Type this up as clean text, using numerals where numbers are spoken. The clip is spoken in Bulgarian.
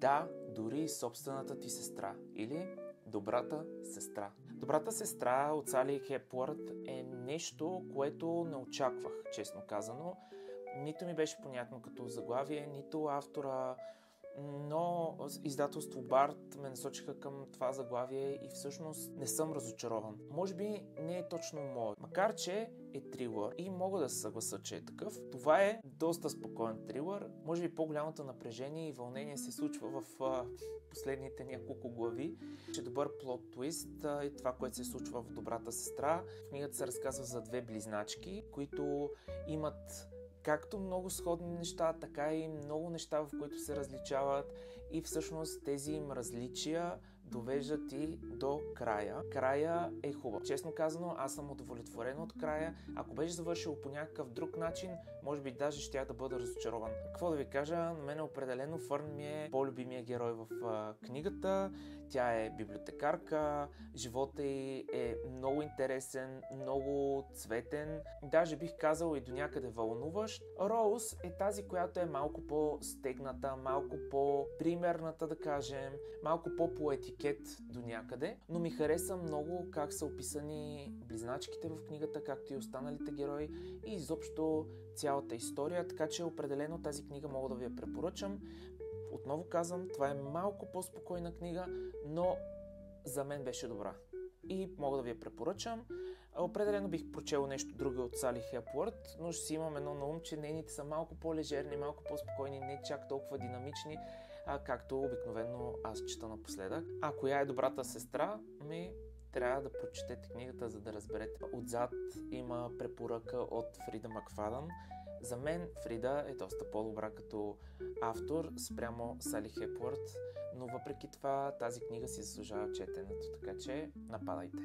Да, дори и собствената ти сестра. Или Добрата сестра. Добрата сестра от Сали Хепуърт е нещо, което не очаквах, честно казано. Нито ми беше понятно като заглавие, нито автора, но издателство Барт ме насочиха към това заглавие и всъщност не съм разочарован. Може би не е точно мое, макар че е трилър и мога да се съглася, че е такъв. Това е доста спокоен трилър. Може би по-голямото напрежение и вълнение се случва в последните няколко глави. Че добър плот твист е това, което се случва в Добрата сестра. В книгата се разказва за две близначки, които имат както много сходни неща, така и много неща, в които се различават и всъщност тези им различия довеждат и до края. Края е хубав. Честно казано, аз съм удовлетворен от края. Ако беше завършил по някакъв друг начин, може би даже щях да бъда разочарован. Какво да ви кажа, на мен определено Фърн ми е по-любимия герой в книгата. Тя е библиотекарка, живота й е много интересен, много цветен, даже бих казал и до някъде вълнуващ. Роуз е тази, която е малко по-стегната, малко по-примерната, да кажем, малко по етикет до някъде, но ми хареса много как са описани близначките в книгата, както и останалите герои и изобщо цялата история, така че определено тази книга мога да ви я препоръчам. Отново казвам, това е малко по-спокойна книга, но за мен беше добра. И мога да ви я препоръчам. Определено бих прочел нещо друго от Сали Хепуърт, но ще си имам едно на ум, че нейните са малко по-лежерни, малко по-спокойни, не чак толкова динамични, както обикновено аз чета напоследък. А коя е Добрата сестра? Трябва да прочетете книгата, за да разберете. Отзад има препоръка от Фрида Макфадън. За мен Фрида е доста по-добра като автор спрямо Сали Хепуърт, но въпреки това тази книга си заслужава четенето, така че нападайте.